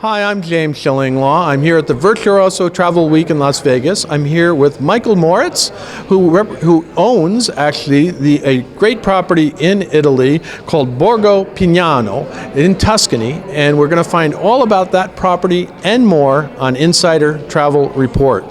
Hi, I'm James Shillinglaw. I'm here at the Virtuoso Travel Week in Las Vegas. I'm here with Michael Moritz, who owns actually a great property in Italy called Borgo Pignano in Tuscany, and we're going to find all about that property and more on Insider Travel Report.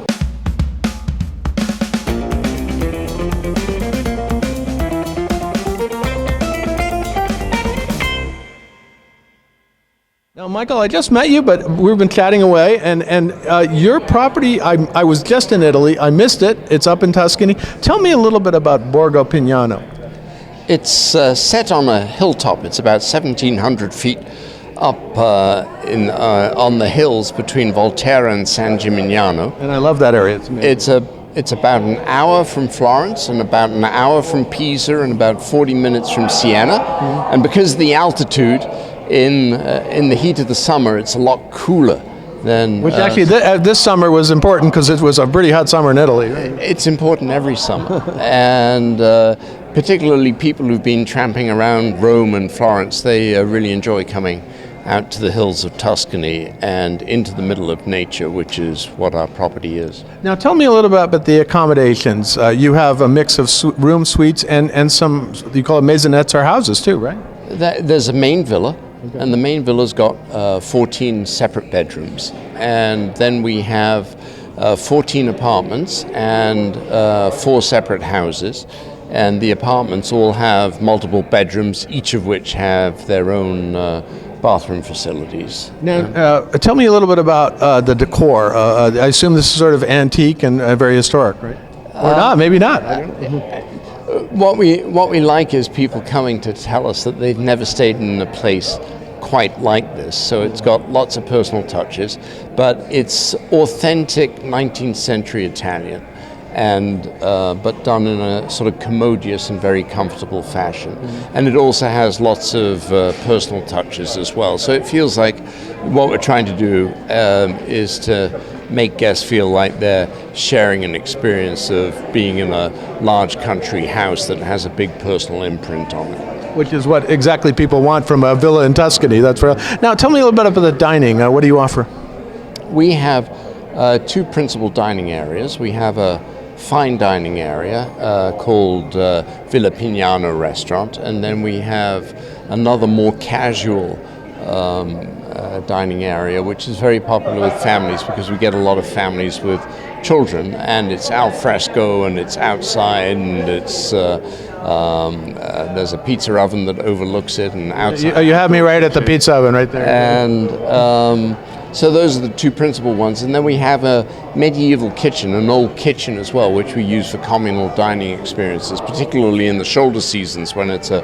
Now, Michael, I just met you, but we've been chatting away, and your property, I was just in Italy. I missed it. It's up in Tuscany. Tell me a little bit about Borgo Pignano. It's set on a hilltop. It's about 1,700 feet up on the hills between Volterra and San Gimignano. And I love that area. It's about an hour from Florence and about an hour from Pisa and about 40 minutes from Siena. Mm-hmm. And because of the altitude, in the heat of the summer, it's a lot cooler than... Which actually, this summer was important because it was a pretty hot summer in Italy. Right? It's important every summer. And particularly people who've been tramping around Rome and Florence, they really enjoy coming out to the hills of Tuscany and into the middle of nature, which is what our property is. Now tell me a little bit about the accommodations. You have a mix of room suites and some, you call it maisonettes or houses too, right? There's a main villa. Okay. And the main villa's got 14 separate bedrooms. And then we have 14 apartments and 4 separate houses. And the apartments all have multiple bedrooms, each of which have their own bathroom facilities. Now, tell me a little bit about the decor. I assume this is sort of antique and very historic, right? Or not, maybe not. I don't know. What we like is people coming to tell us that they've never stayed in a place quite like this. So it's got lots of personal touches, but it's authentic 19th century Italian, and but done in a sort of commodious and very comfortable fashion. Mm-hmm. And it also has lots of personal touches as well. So it feels like what we're trying to do is to make guests feel like they're sharing an experience of being in a large country house that has a big personal imprint on it. Which is what exactly people want from a villa in Tuscany. That's right. Now tell me a little bit about the dining. What do you offer? We have 2 principal dining areas. We have a fine dining area called Villa Pignano Restaurant, and then we have another more casual dining area, which is very popular with families because we get a lot of families with children, and it's al fresco and it's outside, and it's there's a pizza oven that overlooks it, and outside. You have me right at the pizza oven right there. And so those are the 2 principal ones, and then we have a medieval kitchen, an old kitchen as well, which we use for communal dining experiences, particularly in the shoulder seasons when it's a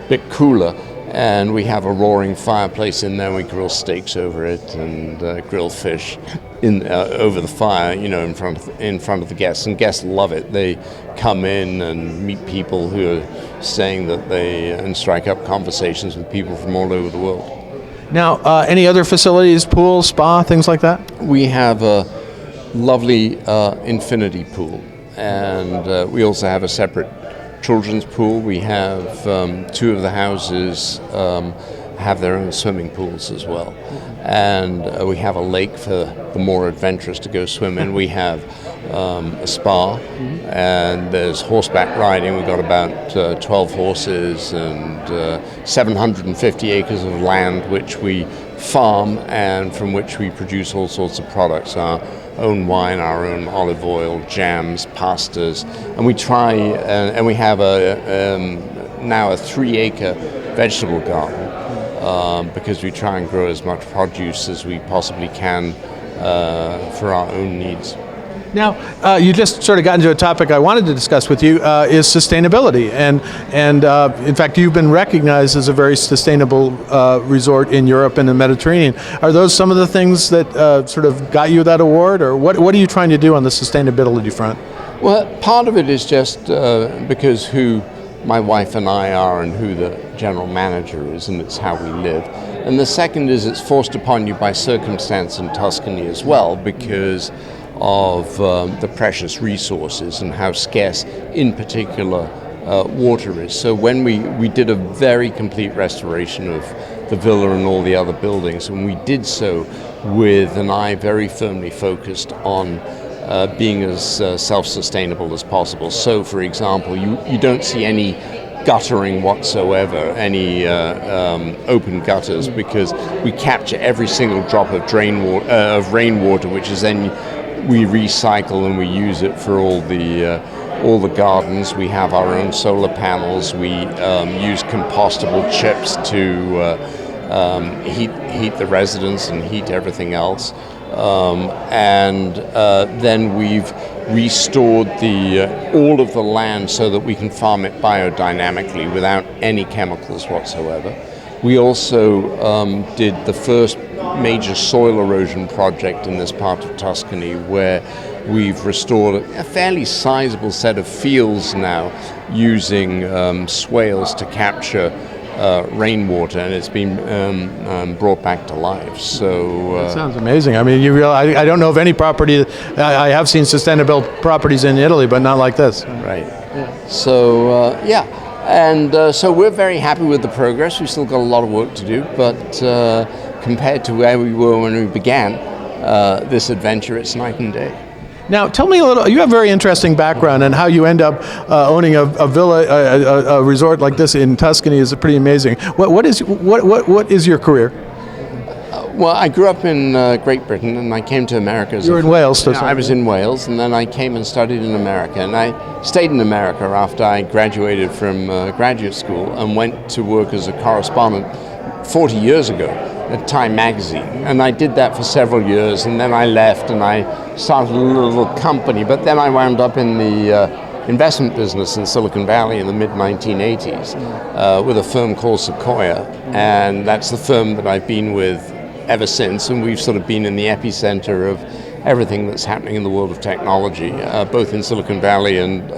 bit cooler. And we have a roaring fireplace in there. We grill steaks over it and grill fish over the fire, in front of the guests. And guests love it. They come in and meet people who are staying and strike up conversations with people from all over the world. Now, any other facilities, pool, spa, things like that? We have a lovely infinity pool, and we also have a separate children's pool. We have 2 of the houses have their own swimming pools as well, and we have a lake for the more adventurous to go swim in. We have a spa, and there's horseback riding. We've got about 12 horses and 750 acres of land which we farm and from which we produce all sorts of products. Our own wine, our own olive oil, jams, pastas, and we try and we have now a 3-acre vegetable garden because we try and grow as much produce as we possibly can for our own needs. Now, you just sort of got into a topic I wanted to discuss with you, is sustainability. And in fact, you've been recognized as a very sustainable resort in Europe and the Mediterranean. Are those some of the things that sort of got you that award? Or what are you trying to do on the sustainability front? Well, part of it is just because who my wife and I are and who the general manager is, and it's how we live. And the second is it's forced upon you by circumstance in Tuscany as well, because of the precious resources and how scarce, in particular, water is. So when we did a very complete restoration of the villa and all the other buildings, and we did so with an eye very firmly focused on being as self-sustainable as possible. So, for example, you don't see any guttering whatsoever, any open gutters, because we capture every single drop of rainwater, which is then we recycle and we use it for all the gardens. We have our own solar panels. We use compostable chips to heat the residence and heat everything else. And then we've restored all of the land so that we can farm it biodynamically without any chemicals whatsoever. We also did the first major soil erosion project in this part of Tuscany, where we've restored a fairly sizable set of fields now using swales to capture rainwater, and it's been brought back to life. So that sounds amazing. I mean, I don't know of any property. I have seen sustainable properties in Italy, but not like this. Right. Yeah. So and so we're very happy with the progress. We've still got a lot of work to do, but compared to where we were when we began this adventure, it's night and day. Now, tell me a little. You have a very interesting background, and how you end up owning a villa, a resort like this in Tuscany is pretty amazing. What is your career? Well, I grew up in Great Britain, and I came to America. You were in Wales. I was in Wales, and then I came and studied in America. And I stayed in America after I graduated from graduate school and went to work as a correspondent 40 years ago at Time magazine. And I did that for several years, and then I left and I started a little company. But then I wound up in the investment business in Silicon Valley in the mid-1980s with a firm called Sequoia. And that's the firm that I've been with ever since, and we've sort of been in the epicenter of everything that's happening in the world of technology, both in Silicon Valley and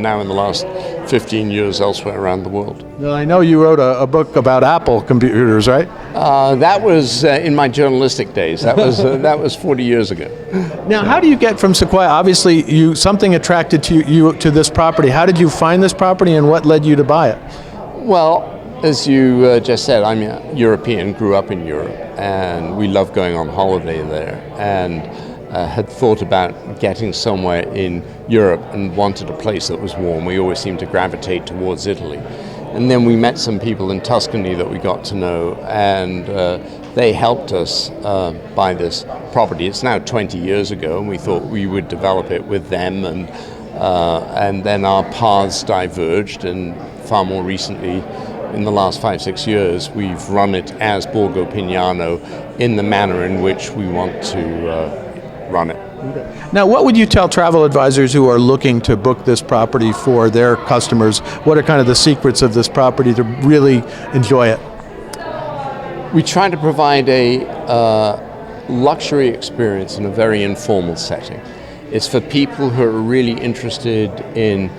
now in the last 15 years elsewhere around the world. Well, I know you wrote a book about Apple computers, right? That was in my journalistic days. That was 40 years ago. Now, how do you get from Sequoia? Obviously, something attracted you to this property. How did you find this property, and what led you to buy it? Well, as you just said, I'm a European, grew up in Europe, and we love going on holiday there, and had thought about getting somewhere in Europe and wanted a place that was warm. We always seemed to gravitate towards Italy. And then we met some people in Tuscany that we got to know, and they helped us buy this property. It's now 20 years ago, and we thought we would develop it with them, and then our paths diverged, and far more recently, in the last 5-6 years, we've run it as Borgo Pignano in the manner in which we want to run it. Now, what would you tell travel advisors who are looking to book this property for their customers? What are kind of the secrets of this property to really enjoy it? We try to provide a luxury experience in a very informal setting. It's for people who are really interested in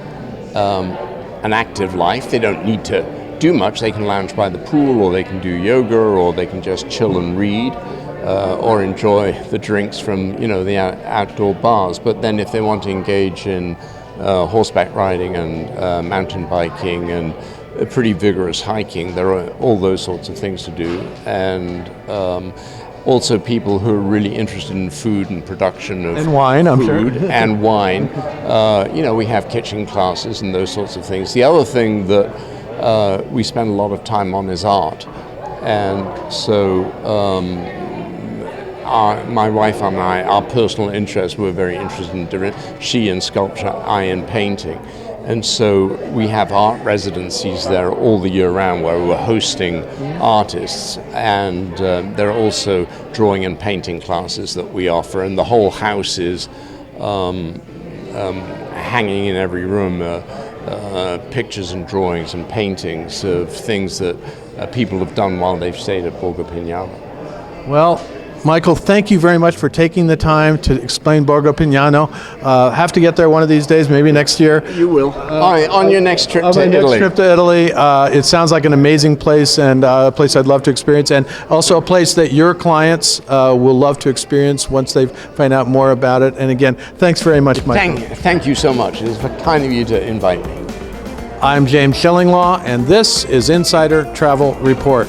an active life. They don't need to do much. They can lounge by the pool, or they can do yoga, or they can just chill and read, or enjoy the drinks from the outdoor bars. But then if they want to engage in horseback riding and mountain biking and pretty vigorous hiking, there are all those sorts of things to do. And also people who are really interested in food and production of and wine, I'm sure. And wine. We have kitchen classes and those sorts of things. The other thing that we spend a lot of time on is art, and so my wife and I, our personal interests, we're very interested in she in sculpture, I in painting, and so we have art residencies there all the year round where we're hosting artists, and there are also drawing and painting classes that we offer, and the whole house is hanging in every room pictures and drawings and paintings of things that people have done while they've stayed at Borgo Pignano. Well, Michael, thank you very much for taking the time to explain Borgo Pignano. Have to get there one of these days, maybe next year. You will. On your next trip to Italy. Next trip to Italy. It sounds like an amazing place, and a place I'd love to experience, and also a place that your clients will love to experience once they find out more about it. And again, thanks very much, Michael. Thank you so much. It was kind of you to invite me. I'm James Shillinglaw, and this is Insider Travel Report.